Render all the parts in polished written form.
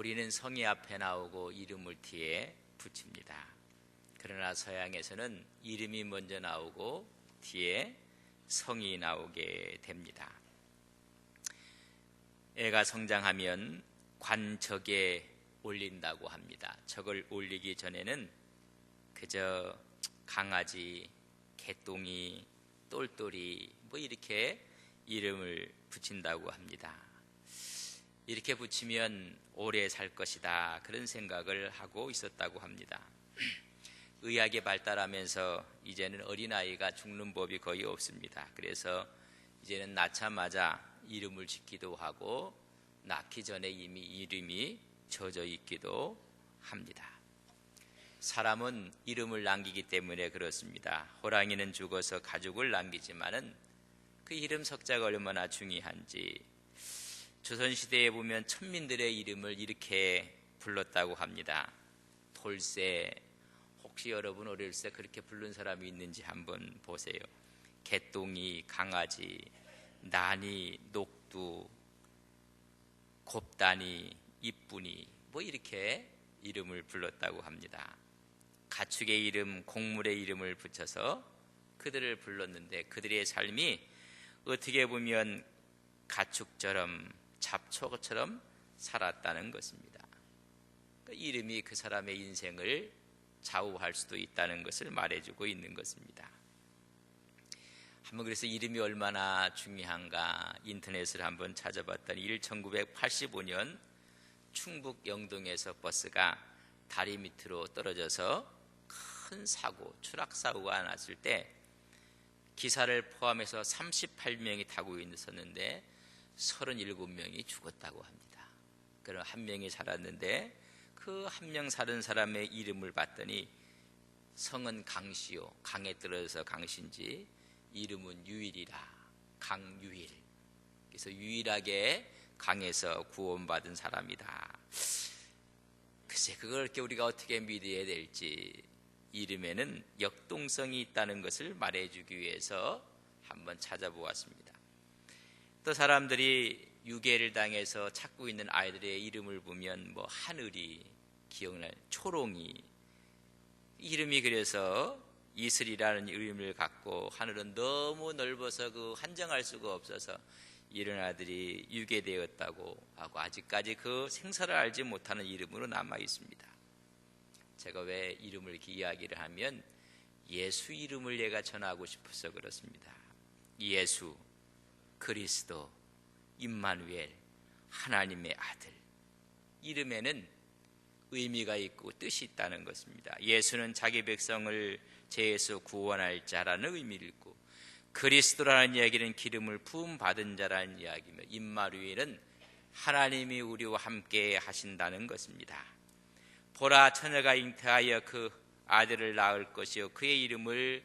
우리는 성이 앞에 나오고 이름을 뒤에 붙입니다. 그러나 서양에서는 이름이 먼저 나오고 뒤에 성이 나오게 됩니다. 애가 성장하면 관적에 올린다고 합니다. 적을 올리기 전에는 그저 강아지, 개똥이, 똘똘이 뭐 이렇게 이름을 붙인다고 합니다. 이렇게 붙이면 오래 살 것이다, 그런 생각을 하고 있었다고 합니다. 의학이 발달하면서 이제는 어린아이가 죽는 법이 거의 없습니다. 그래서 이제는 낳자마자 이름을 짓기도 하고 낳기 전에 이미 이름이 젖어 있기도 합니다. 사람은 이름을 남기기 때문에 그렇습니다. 호랑이는 죽어서 가죽을 남기지만은 그 이름 석자가 얼마나 중요한지, 조선시대에 보면 천민들의 이름을 이렇게 불렀다고 합니다. 돌쇠, 혹시 여러분 어릴 때 그렇게 부른 사람이 있는지 한번 보세요. 개똥이, 강아지, 난이, 녹두, 곱다니, 이쁜이 뭐 이렇게 이름을 불렀다고 합니다. 가축의 이름, 곡물의 이름을 붙여서 그들을 불렀는데 그들의 삶이 어떻게 보면 가축처럼 잡초처럼 살았다는 것입니다. 그 이름이 그 사람의 인생을 좌우할 수도 있다는 것을 말해주고 있는 것입니다. 한번 그래서 이름이 얼마나 중요한가 인터넷을 한번 찾아봤더니 1985년 충북 영동에서 버스가 다리 밑으로 떨어져서 큰 사고, 추락사고가 났을 때 기사를 포함해서 38명이 타고 있었는데 37명이 죽었다고 합니다. 그럼 한 명이 살았는데 그 한 명 살은 사람의 이름을 봤더니 성은 강시요, 강에 떨어져서 강신지, 이름은 유일이라, 강유일. 그래서 유일하게 강에서 구원받은 사람이다. 글쎄 그걸 우리가 어떻게 믿어야 될지, 이름에는 역동성이 있다는 것을 말해주기 위해서 한번 찾아보았습니다. 또 사람들이 유괴를 당해서 찾고 있는 아이들의 이름을 보면 뭐 하늘이 기억날, 초롱이, 이름이 그래서 이슬이라는 이름을 갖고 하늘은 너무 넓어서 그 한정할 수가 없어서 이런 아들이 유괴되었다고 하고 아직까지 그 생사를 알지 못하는 이름으로 남아 있습니다. 제가 왜 이름을 이렇게 이야기를 하면 예수 이름을 얘가 전하고 싶어서 그렇습니다. 예수, 그리스도, 임마누엘, 하나님의 아들. 이름에는 의미가 있고 뜻이 있다는 것입니다. 예수는 자기 백성을 죄에서 구원할 자라는 의미를 있고, 그리스도라는 이야기는 기름을 부음 받은 자라는 이야기며, 임마누엘은 하나님이 우리와 함께 하신다는 것입니다. 보라, 처녀가 잉태하여 그 아들을 낳을 것이요 그의 이름을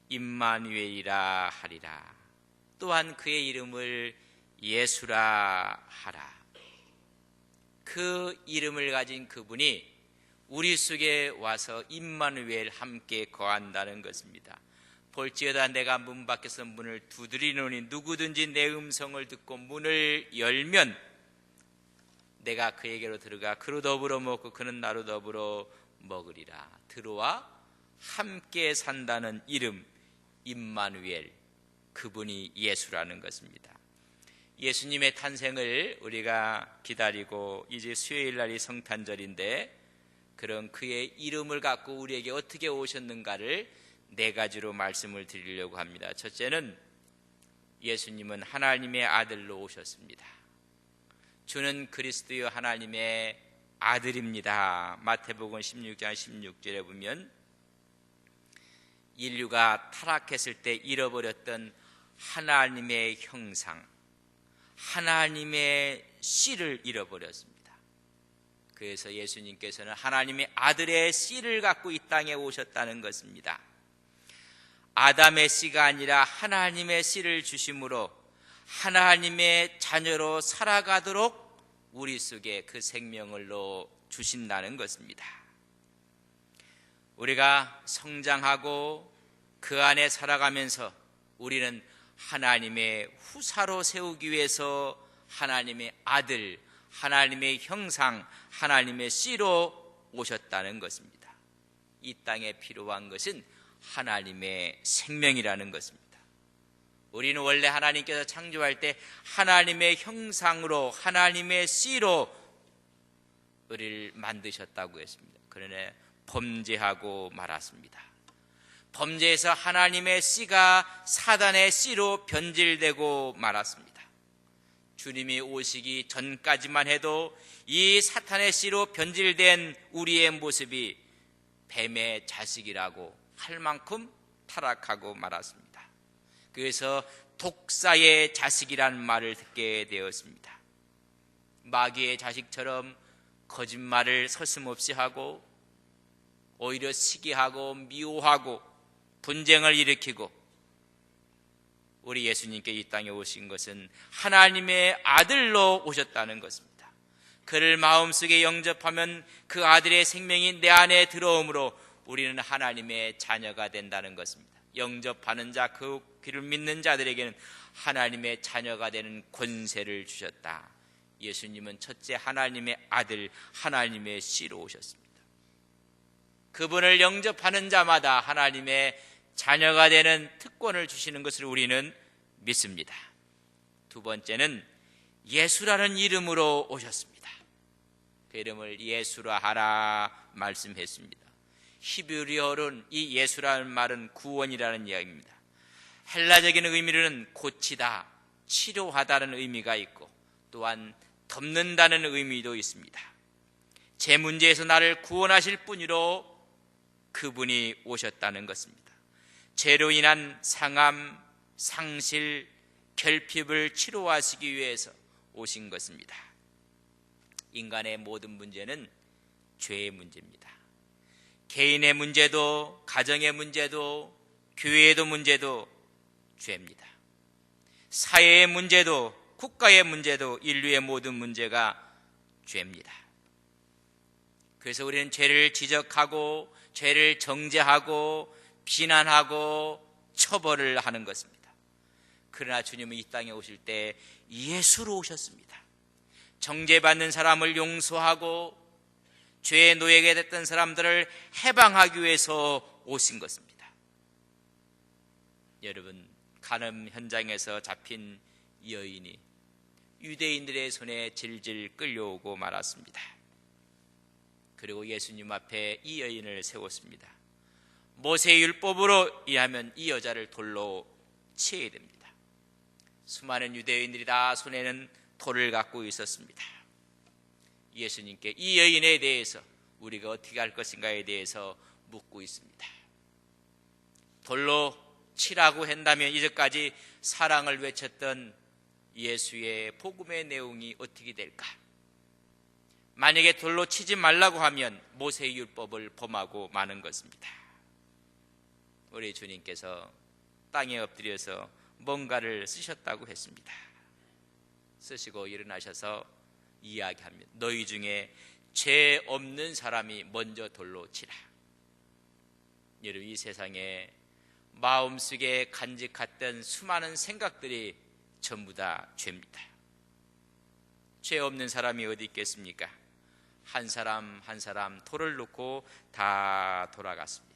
임마누엘이라 하리라. 또한 그의 이름을 예수라 하라. 그 이름을 가진 그분이 우리 속에 와서 임마누엘 함께 거한다는 것입니다. 볼지어다 내가 문 밖에서 문을 두드리노니 누구든지 내 음성을 듣고 문을 열면 내가 그에게로 들어가 그로 더불어 먹고 그는 나로 더불어 먹으리라. 들어와 함께 산다는 이름 임마누엘, 그분이 예수라는 것입니다. 예수님의 탄생을 우리가 기다리고 이제 수요일 날이 성탄절인데, 그런 그의 이름을 갖고 우리에게 어떻게 오셨는가를 네 가지로 말씀을 드리려고 합니다. 첫째는 예수님은 하나님의 아들로 오셨습니다. 주는 그리스도요 하나님의 아들입니다. 마태복음 16장 16절에 보면 인류가 타락했을 때 잃어버렸던 하나님의 형상, 하나님의 씨를 잃어버렸습니다. 그래서 예수님께서는 하나님의 아들의 씨를 갖고 이 땅에 오셨다는 것입니다. 아담의 씨가 아니라 하나님의 씨를 주심으로 하나님의 자녀로 살아가도록 우리 속에 그 생명을 넣어 주신다는 것입니다. 우리가 성장하고 그 안에 살아가면서 우리는 하나님의 후사로 세우기 위해서 하나님의 아들, 하나님의 형상, 하나님의 씨로 오셨다는 것입니다. 이 땅에 필요한 것은 하나님의 생명이라는 것입니다. 우리는 원래 하나님께서 창조할 때 하나님의 형상으로, 하나님의 씨로 우리를 만드셨다고 했습니다. 그러나 범죄하고 말았습니다. 범죄에서 하나님의 씨가 사단의 씨로 변질되고 말았습니다. 주님이 오시기 전까지만 해도 이 사탄의 씨로 변질된 우리의 모습이 뱀의 자식이라고 할 만큼 타락하고 말았습니다. 그래서 독사의 자식이라는 말을 듣게 되었습니다. 마귀의 자식처럼 거짓말을 서슴없이 하고 오히려 시기하고 미워하고 분쟁을 일으키고, 우리 예수님께 이 땅에 오신 것은 하나님의 아들로 오셨다는 것입니다. 그를 마음속에 영접하면 그 아들의 생명이 내 안에 들어오므로 우리는 하나님의 자녀가 된다는 것입니다. 영접하는 자, 그 귀를 믿는 자들에게는 하나님의 자녀가 되는 권세를 주셨다. 예수님은 첫째 하나님의 아들, 하나님의 씨로 오셨습니다. 그분을 영접하는 자마다 하나님의 자녀가 되는 특권을 주시는 것을 우리는 믿습니다. 두 번째는 예수라는 이름으로 오셨습니다. 그 이름을 예수라 하라 말씀했습니다. 히브리어로는 이 예수라는 말은 구원이라는 이야기입니다. 헬라적인 의미로는 고치다, 치료하다는 의미가 있고 또한 덮는다는 의미도 있습니다. 제 문제에서 나를 구원하실 분으로 그분이 오셨다는 것입니다. 죄로 인한 상함, 상실, 결핍을 치료하시기 위해서 오신 것입니다. 인간의 모든 문제는 죄의 문제입니다. 개인의 문제도, 가정의 문제도, 교회의 문제도 죄입니다. 사회의 문제도, 국가의 문제도, 인류의 모든 문제가 죄입니다. 그래서 우리는 죄를 지적하고 죄를 정죄하고 비난하고 처벌을 하는 것입니다. 그러나 주님은 이 땅에 오실 때 예수로 오셨습니다. 정죄받는 사람을 용서하고 죄의 노예가 됐던 사람들을 해방하기 위해서 오신 것입니다. 여러분, 간음 현장에서 잡힌 여인이 유대인들의 손에 질질 끌려오고 말았습니다. 그리고 예수님 앞에 이 여인을 세웠습니다. 모세의 율법으로 이하면 이 여자를 돌로 치어야 됩니다. 수많은 유대인들이 다 손에는 돌을 갖고 있었습니다. 예수님께 이 여인에 대해서 우리가 어떻게 할 것인가에 대해서 묻고 있습니다. 돌로 치라고 한다면 이제까지 사랑을 외쳤던 예수의 복음의 내용이 어떻게 될까? 만약에 돌로 치지 말라고 하면 모세의 율법을 범하고 마는 것입니다. 우리 주님께서 땅에 엎드려서 뭔가를 쓰셨다고 했습니다. 쓰시고 일어나셔서 이야기합니다. 너희 중에 죄 없는 사람이 먼저 돌로 치라. 여러분, 이 세상에 마음속에 간직했던 수많은 생각들이 전부 다 죄입니다. 죄 없는 사람이 어디 있겠습니까? 한 사람 한 사람 돌을 놓고 다 돌아갔습니다.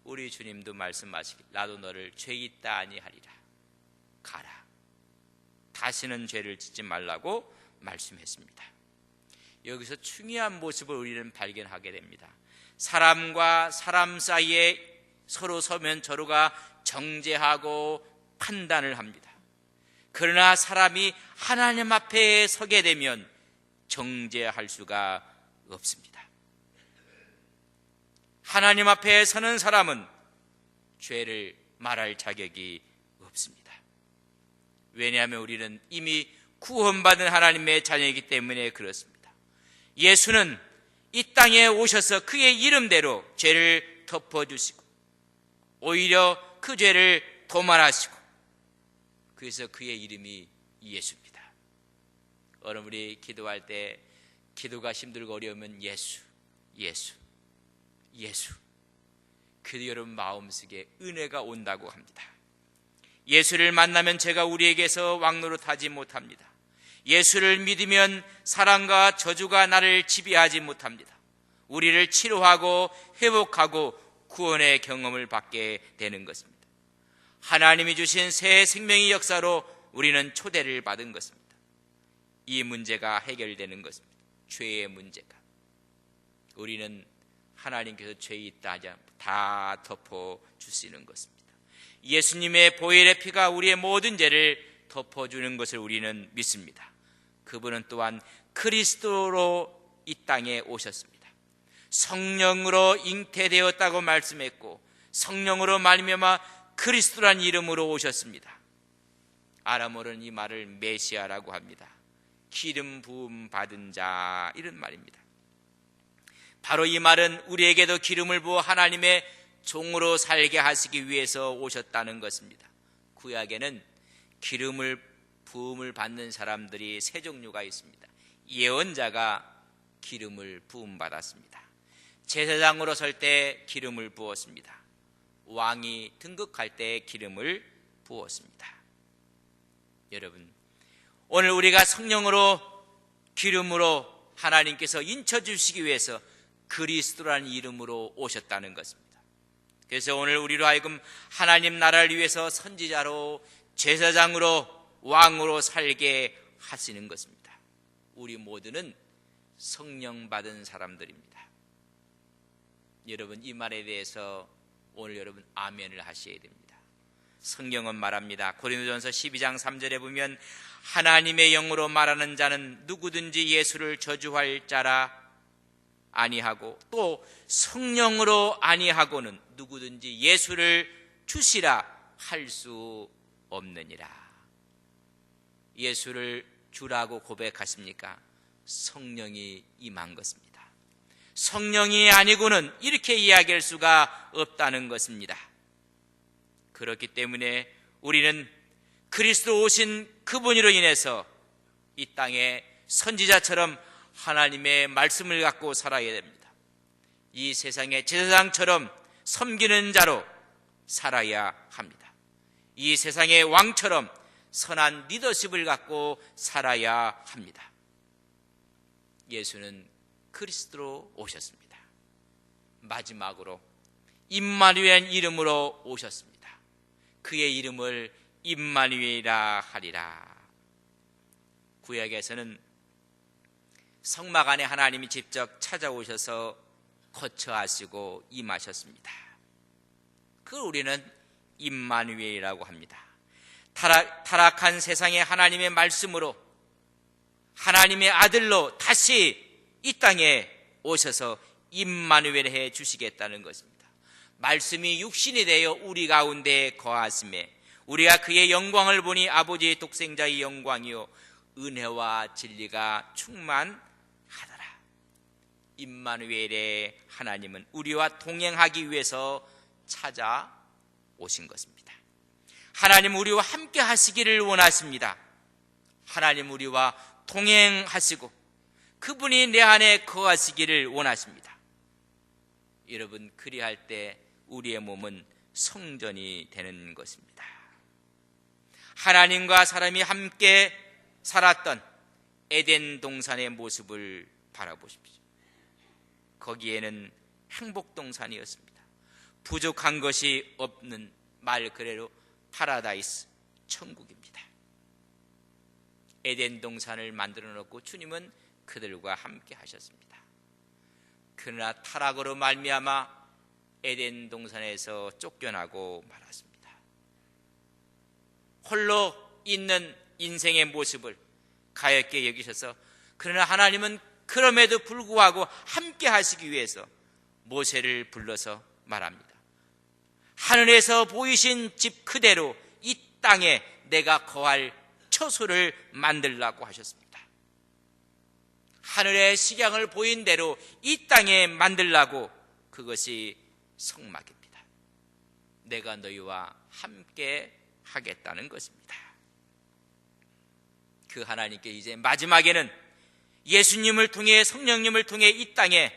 우리 주님도 말씀하시길 나도 너를 죄 있다 아니하리라. 가라. 다시는 죄를 짓지 말라고 말씀했습니다. 여기서 중요한 모습을 우리는 발견하게 됩니다. 사람과 사람 사이에 서로 서면 서로가 정죄하고 판단을 합니다. 그러나 사람이 하나님 앞에 서게 되면 정죄할 수가 없습니다. 하나님 앞에 서는 사람은 죄를 말할 자격이 없습니다. 왜냐하면 우리는 이미 구원받은 하나님의 자녀이기 때문에 그렇습니다. 예수는 이 땅에 오셔서 그의 이름대로 죄를 덮어주시고 오히려 그 죄를 도말하시고, 그래서 그의 이름이 예수입니다. 여러분이 기도할 때 기도가 힘들고 어려우면 예수, 예수, 예수. 그래도 여러분 마음속에 은혜가 온다고 합니다. 예수를 만나면 제가 우리에게서 왕노릇하지 못합니다. 예수를 믿으면 사랑과 저주가 나를 지배하지 못합니다. 우리를 치료하고 회복하고 구원의 경험을 받게 되는 것입니다. 하나님이 주신 새 생명의 역사로 우리는 초대를 받은 것입니다. 이 문제가 해결되는 것입니다. 죄의 문제가. 우리는 하나님께서 죄에 있다 하지 않고 다 덮어주시는 것입니다. 예수님의 보혈의 피가 우리의 모든 죄를 덮어주는 것을 우리는 믿습니다. 그분은 또한 그리스도로 이 땅에 오셨습니다. 성령으로 잉태되었다고 말씀했고 성령으로 말미암아 그리스도란 이름으로 오셨습니다. 아람어로는 이 말을 메시아라고 합니다. 기름 부음 받은 자, 이런 말입니다. 바로 이 말은 우리에게도 기름을 부어 하나님의 종으로 살게 하시기 위해서 오셨다는 것입니다. 구약에는 기름을 부음을 받는 사람들이 세 종류가 있습니다. 예언자가 기름을 부음 받았습니다. 제사장으로 설 때 기름을 부었습니다. 왕이 등극할 때 기름을 부었습니다. 여러분, 오늘 우리가 성령으로 기름으로 하나님께서 인쳐주시기 위해서 그리스도라는 이름으로 오셨다는 것입니다. 그래서 오늘 우리로 하여금 하나님 나라를 위해서 선지자로 제사장으로 왕으로 살게 하시는 것입니다. 우리 모두는 성령 받은 사람들입니다. 여러분, 이 말에 대해서 오늘 여러분 아멘을 하셔야 됩니다. 성경은 말합니다. 고린도전서 12장 3절에 보면 하나님의 영으로 말하는 자는 누구든지 예수를 저주할 자라 아니하고 또 성령으로 아니하고는 누구든지 예수를 주시라 할 수 없느니라. 예수를 주라고 고백하십니까? 성령이 임한 것입니다. 성령이 아니고는 이렇게 이야기할 수가 없다는 것입니다. 그렇기 때문에 우리는 그리스도 오신 그분으로 인해서 이 땅에 선지자처럼 하나님의 말씀을 갖고 살아야 됩니다. 이 세상의 제사장처럼 섬기는 자로 살아야 합니다. 이 세상의 왕처럼 선한 리더십을 갖고 살아야 합니다. 예수는 그리스도로 오셨습니다. 마지막으로 임마누엘 이름으로 오셨습니다. 그의 이름을 임마누엘이라 하리라. 구약에서는 성막 안에 하나님이 직접 찾아오셔서 거처하시고 임하셨습니다. 그걸 우리는 임마누엘이라고 합니다. 타락한 세상에 하나님의 말씀으로 하나님의 아들로 다시 이 땅에 오셔서 임마누엘 해 주시겠다는 것입니다. 말씀이 육신이 되어 우리 가운데 거하심에 우리가 그의 영광을 보니 아버지의 독생자의 영광이요 은혜와 진리가 충만하더라. 임마누엘의 하나님은 우리와 동행하기 위해서 찾아오신 것입니다. 하나님 우리와 함께 하시기를 원하십니다. 하나님 우리와 동행하시고 그분이 내 안에 거하시기를 원하십니다. 여러분, 그리할 때 우리의 몸은 성전이 되는 것입니다. 하나님과 사람이 함께 살았던 에덴 동산의 모습을 바라보십시오. 거기에는 행복 동산이었습니다. 부족한 것이 없는 말 그대로 파라다이스, 천국입니다. 에덴 동산을 만들어 놓고 주님은 그들과 함께 하셨습니다. 그러나 타락으로 말미암아 에덴 동산에서 쫓겨나고 말았습니다. 홀로 있는 인생의 모습을 가엾게 여기셔서 그러나 하나님은 그럼에도 불구하고 함께 하시기 위해서 모세를 불러서 말합니다. 하늘에서 보이신 집 그대로 이 땅에 내가 거할 처소를 만들라고 하셨습니다. 하늘의 식양을 보인 대로 이 땅에 만들라고, 그것이 성막입니다. 내가 너희와 함께 하겠다는 것입니다. 그 하나님께 이제 마지막에는 예수님을 통해, 성령님을 통해 이 땅에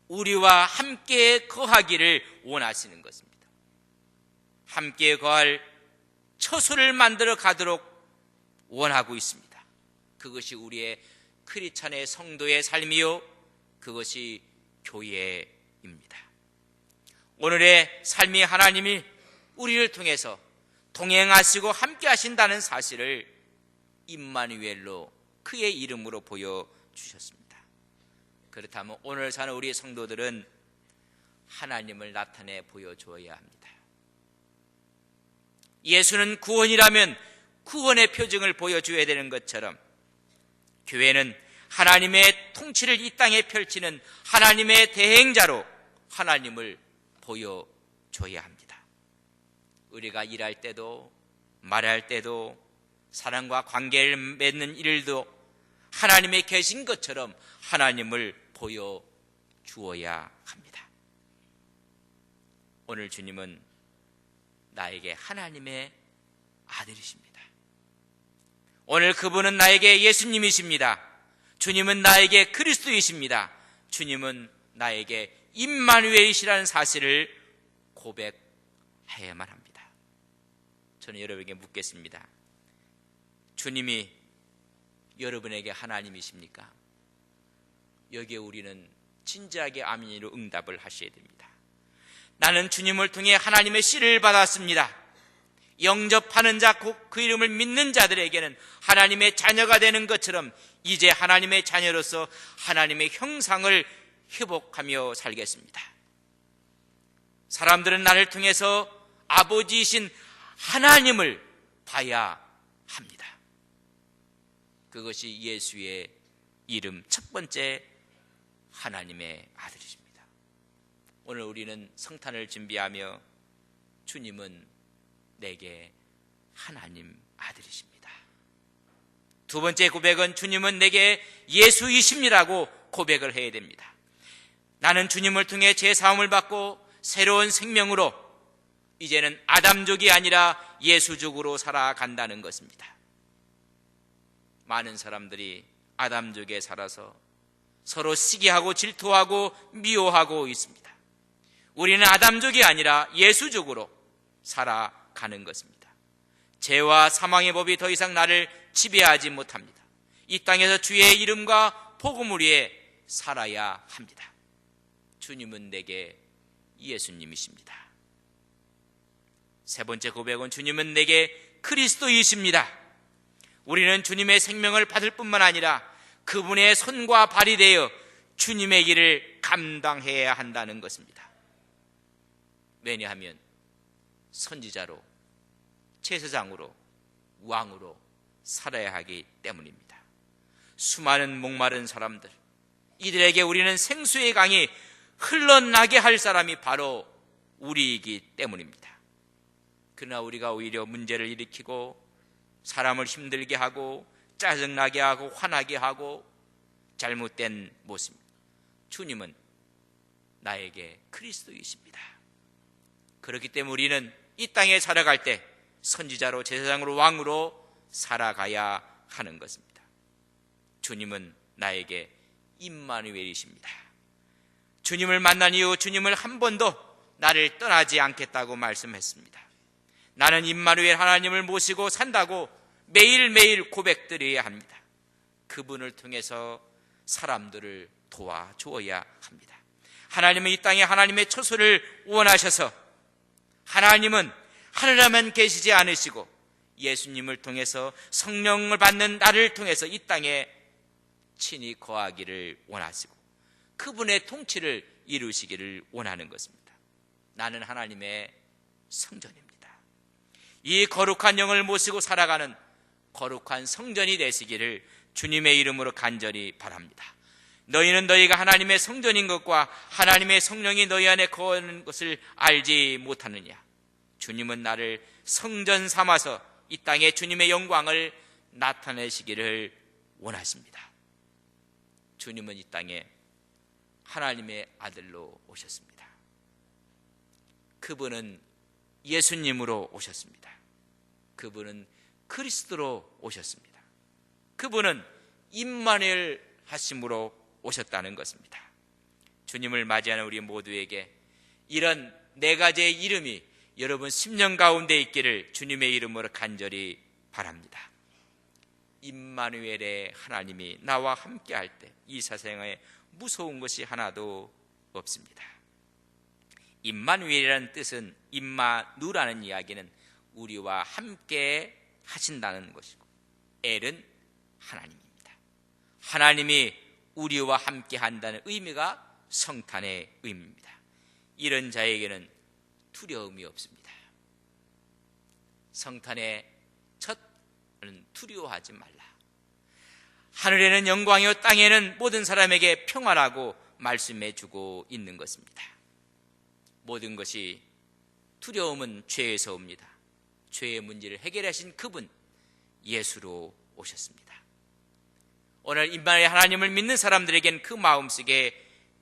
우리와 함께 거하기를 원하시는 것입니다. 함께 거할 처소를 만들어 가도록 원하고 있습니다. 그것이 우리의 크리스찬의 성도의 삶이요, 그것이 교회입니다. 오늘의 삶이 하나님이 우리를 통해서 동행하시고 함께 하신다는 사실을 임마누엘로, 그의 이름으로 보여주셨습니다. 그렇다면 오늘 사는 우리 성도들은 하나님을 나타내 보여줘야 합니다. 예수는 구원이라면 구원의 표징을 보여줘야 되는 것처럼 교회는 하나님의 통치를 이 땅에 펼치는 하나님의 대행자로 하나님을 보여줘야 합니다. 우리가 일할 때도 말할 때도 사람과 관계를 맺는 일도 하나님의 계신 것처럼 하나님을 보여주어야 합니다. 오늘 주님은 나에게 하나님의 아들이십니다. 오늘 그분은 나에게 예수님이십니다. 주님은 나에게 그리스도이십니다. 주님은 나에게 임마누엘이시라는 사실을 고백해야만 합니다. 저는 여러분에게 묻겠습니다. 주님이 여러분에게 하나님이십니까? 여기에 우리는 진지하게 아멘으로 응답을 하셔야 됩니다. 나는 주님을 통해 하나님의 씨를 받았습니다. 영접하는 자, 그 이름을 믿는 자들에게는 하나님의 자녀가 되는 것처럼 이제 하나님의 자녀로서 하나님의 형상을 회복하며 살겠습니다. 사람들은 나를 통해서 아버지이신 하나님을 봐야 합니다. 그것이 예수의 이름 첫 번째 하나님의 아들이십니다. 오늘 우리는 성탄을 준비하며 주님은 내게 하나님 아들이십니다. 두 번째 고백은 주님은 내게 예수이십니다라고 고백을 해야 됩니다. 나는 주님을 통해 죄사함을 받고 새로운 생명으로 이제는 아담족이 아니라 예수족으로 살아간다는 것입니다. 많은 사람들이 아담족에 살아서 서로 시기하고 질투하고 미워하고 있습니다. 우리는 아담족이 아니라 예수족으로 살아가는 것입니다. 죄와 사망의 법이 더 이상 나를 지배하지 못합니다. 이 땅에서 주의 이름과 복음을 위해 살아야 합니다. 주님은 내게 예수님이십니다. 세 번째 고백은 주님은 내게 그리스도이십니다. 우리는 주님의 생명을 받을 뿐만 아니라 그분의 손과 발이 되어 주님의 길을 감당해야 한다는 것입니다. 왜냐하면 선지자로, 제사장으로, 왕으로 살아야 하기 때문입니다. 수많은 목마른 사람들, 이들에게 우리는 생수의 강이 흘러나게 할 사람이 바로 우리이기 때문입니다. 그러나 우리가 오히려 문제를 일으키고 사람을 힘들게 하고 짜증나게 하고 화나게 하고 잘못된 모습입니다. 주님은 나에게 그리스도이십니다. 그렇기 때문에 우리는 이 땅에 살아갈 때 선지자로, 제사장으로, 왕으로 살아가야 하는 것입니다. 주님은 나에게 임마누엘이십니다. 주님을 만난 이후 주님을 한 번도 나를 떠나지 않겠다고 말씀했습니다. 나는 임마누엘 하나님을 모시고 산다고 매일매일 고백드려야 합니다. 그분을 통해서 사람들을 도와주어야 합니다. 하나님은 이 땅에 하나님의 처소를 원하셔서 하나님은 하늘에만 계시지 않으시고 예수님을 통해서 성령을 받는 나를 통해서 이 땅에 친히 거하기를 원하시고 그분의 통치를 이루시기를 원하는 것입니다. 나는 하나님의 성전입니다. 이 거룩한 영을 모시고 살아가는 거룩한 성전이 되시기를 주님의 이름으로 간절히 바랍니다. 너희는 너희가 하나님의 성전인 것과 하나님의 성령이 너희 안에 거하는 것을 알지 못하느냐. 주님은 나를 성전 삼아서 이 땅에 주님의 영광을 나타내시기를 원하십니다. 주님은 이 땅에 하나님의 아들로 오셨습니다. 그분은 예수님으로 오셨습니다. 그분은 그리스도로 오셨습니다. 그분은 임마누엘 하심으로 오셨다는 것입니다. 주님을 맞이하는 우리 모두에게 이런 네 가지의 이름이 여러분 10년 가운데 있기를 주님의 이름으로 간절히 바랍니다. 임마누엘의 하나님이 나와 함께할 때 이 세상에 무서운 것이 하나도 없습니다. 임마누엘이라는 뜻은, 임마누라는 이야기는 우리와 함께 하신다는 것이고, 엘은 하나님입니다. 하나님이 우리와 함께 한다는 의미가 성탄의 의미입니다. 이런 자에게는 두려움이 없습니다. 성탄의 첫은 두려워하지 말라. 하늘에는 영광이요 땅에는 모든 사람에게 평화라고 말씀해 주고 있는 것입니다. 모든 것이, 두려움은 죄에서 옵니다. 죄의 문제를 해결하신 그분 예수로 오셨습니다. 오늘 임마누엘 하나님을 믿는 사람들에겐 그 마음속에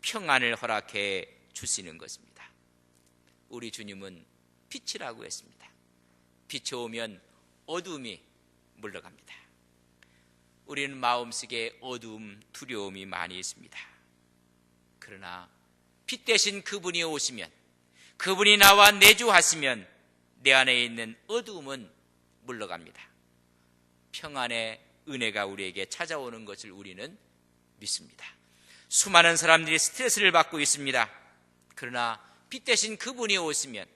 평안을 허락해 주시는 것입니다. 우리 주님은 빛이라고 했습니다. 빛이 오면 어두움이 물러갑니다. 우리는 마음속에 어두움, 두려움이 많이 있습니다. 그러나 빛 대신 그분이 오시면, 그분이 나와 내주하시면 내 안에 있는 어두움은 물러갑니다. 평안의 은혜가 우리에게 찾아오는 것을 우리는 믿습니다. 수많은 사람들이 스트레스를 받고 있습니다. 그러나 빛 대신 그분이 오시면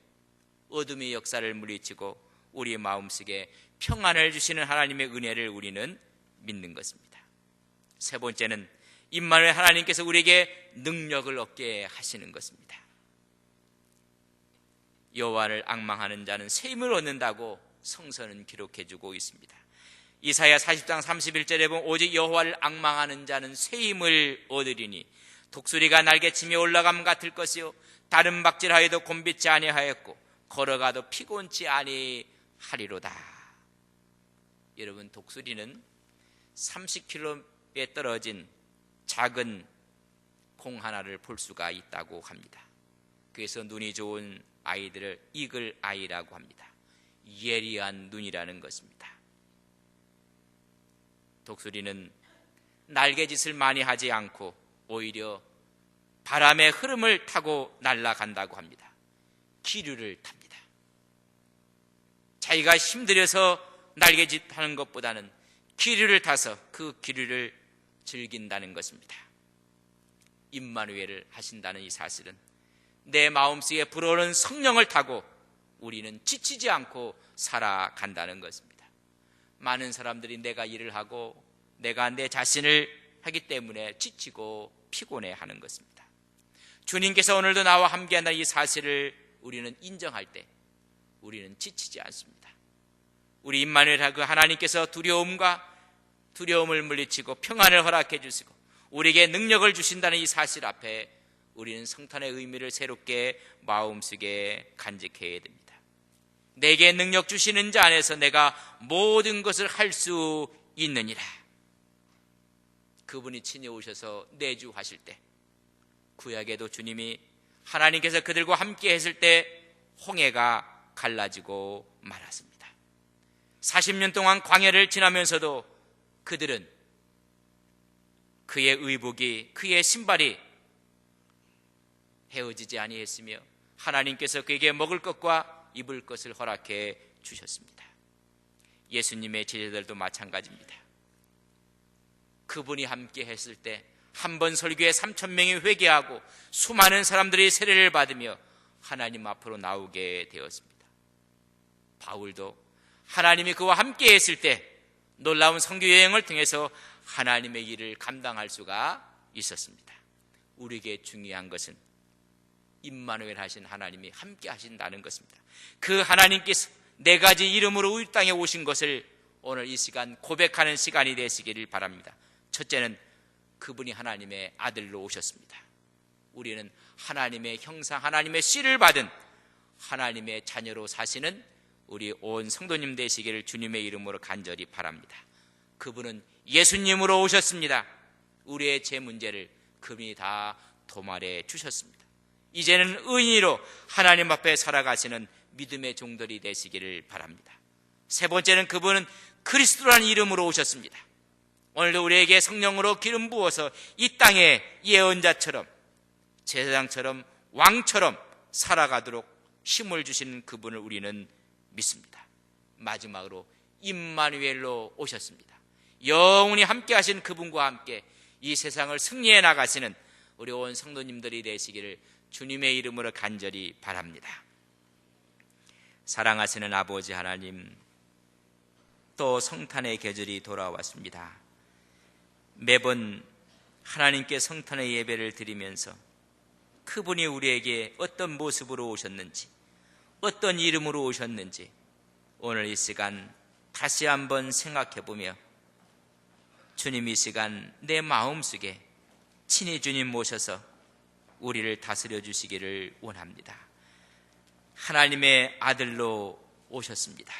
어둠의 역사를 물리치고 우리의 마음속에 평안을 주시는 하나님의 은혜를 우리는 믿는 것입니다. 세 번째는 임마누엘 하나님께서 우리에게 능력을 얻게 하시는 것입니다. 여호와를 앙망하는 자는 새 힘을 얻는다고 성서는 기록해주고 있습니다. 이사야 40장 31절에 보면 오직 여호와를 앙망하는 자는 새 힘을 얻으리니 독수리가 날개치며 올라감 같을 것이요 다른 박질하여도 곤빗지 아니하였고 걸어가도 피곤치 아니하리로다. 여러분, 독수리는 30km에 떨어진 작은 공 하나를 볼 수가 있다고 합니다. 그래서 눈이 좋은 아이들을 이글 아이라고 합니다. 예리한 눈이라는 것입니다. 독수리는 날개짓을 많이 하지 않고 오히려 바람의 흐름을 타고 날아간다고 합니다. 기류를 탑니다. 자기가 힘들어서 날개짓하는 것보다는 기류를 타서 그 기류를 즐긴다는 것입니다. 임마누엘을 하신다는 이 사실은 내 마음속에 불어오는 성령을 타고 우리는 지치지 않고 살아간다는 것입니다. 많은 사람들이 내가 일을 하고 내가 내 자신을 하기 때문에 지치고 피곤해하는 것입니다. 주님께서 오늘도 나와 함께한다는 이 사실을 우리는 인정할 때 우리는 지치지 않습니다. 우리 임마누엘 그 하나님께서 두려움을 물리치고 평안을 허락해 주시고 우리에게 능력을 주신다는 이 사실 앞에 우리는 성탄의 의미를 새롭게 마음속에 간직해야 됩니다. 내게 능력 주시는 자 안에서 내가 모든 것을 할 수 있느니라. 그분이 친히 오셔서 내주하실 때, 구약에도 주님이 하나님께서 그들과 함께 했을 때 홍해가 갈라지고 말았습니다. 40년 동안 광야를 지나면서도 그들은 그의 의복이, 그의 신발이 헤어지지 아니했으며 하나님께서 그에게 먹을 것과 입을 것을 허락해 주셨습니다. 예수님의 제자들도 마찬가지입니다. 그분이 함께 했을 때 한 번 설교에 3,000명이 회개하고 수많은 사람들이 세례를 받으며 하나님 앞으로 나오게 되었습니다. 바울도 하나님이 그와 함께 했을 때 놀라운 선교 여행을 통해서 하나님의 일을 감당할 수가 있었습니다. 우리에게 중요한 것은 임마누엘 하신 하나님이 함께 하신다는 것입니다. 그 하나님께서 네 가지 이름으로 이 땅에 오신 것을 오늘 이 시간 고백하는 시간이 되시기를 바랍니다. 첫째는 그분이 하나님의 아들로 오셨습니다. 우리는 하나님의 형상, 하나님의 씨를 받은 하나님의 자녀로 사시는 우리 온 성도님 되시기를 주님의 이름으로 간절히 바랍니다. 그분은 예수님으로 오셨습니다. 우리의 제 문제를 그분이 다 도말해 주셨습니다. 이제는 의인으로 하나님 앞에 살아가시는 믿음의 종들이 되시기를 바랍니다. 세 번째는 그분은 그리스도라는 이름으로 오셨습니다. 오늘도 우리에게 성령으로 기름 부어서 이 땅에 예언자처럼 제사장처럼 왕처럼 살아가도록 힘을 주시는 그분을 우리는 믿습니다. 마지막으로 임마누엘로 오셨습니다. 영원히 함께 하신 그분과 함께 이 세상을 승리해 나가시는 우리 온 성도님들이 되시기를 주님의 이름으로 간절히 바랍니다. 사랑하시는 아버지 하나님, 또 성탄의 계절이 돌아왔습니다. 매번 하나님께 성탄의 예배를 드리면서 그분이 우리에게 어떤 모습으로 오셨는지, 어떤 이름으로 오셨는지 오늘 이 시간 다시 한번 생각해보며 주님 이 시간 내 마음속에 친히 주님 모셔서 우리를 다스려 주시기를 원합니다. 하나님의 아들로 오셨습니다.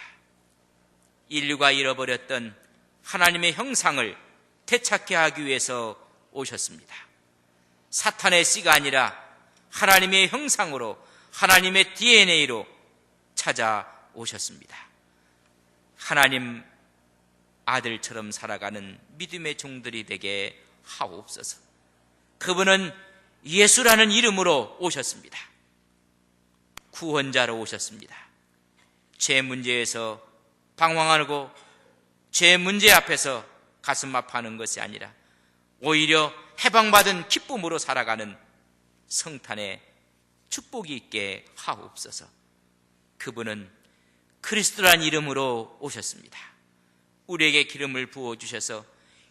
인류가 잃어버렸던 하나님의 형상을 되찾게 하기 위해서 오셨습니다. 사탄의 씨가 아니라 하나님의 형상으로, 하나님의 DNA로 찾아오셨습니다. 하나님 아들처럼 살아가는 믿음의 종들이 되게 하옵소서. 그분은 예수라는 이름으로 오셨습니다. 구원자로 오셨습니다. 죄 문제에서 방황하고 죄 문제 앞에서 가슴 아파하는 것이 아니라 오히려 해방받은 기쁨으로 살아가는 성탄의 축복이 있게 하옵소서. 그분은 그리스도란 이름으로 오셨습니다. 우리에게 기름을 부어주셔서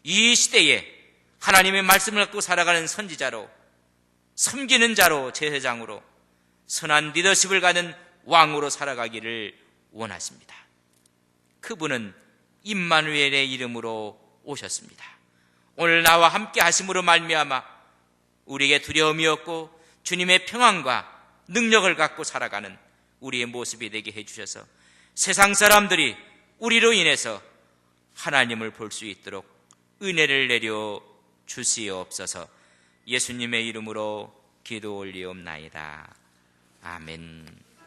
이 시대에 하나님의 말씀을 갖고 살아가는 선지자로, 섬기는 자로, 제사장으로, 선한 리더십을 가는 왕으로 살아가기를 원하십니다. 그분은 임마누엘의 이름으로 오셨습니다. 오늘 나와 함께 하심으로 말미암아 우리에게 두려움이 없고 주님의 평안과 능력을 갖고 살아가는 우리의 모습이 되게 해주셔서 세상 사람들이 우리로 인해서 하나님을 볼 수 있도록 은혜를 내려 주시옵소서. 예수님의 이름으로 기도 올리옵나이다. 아멘.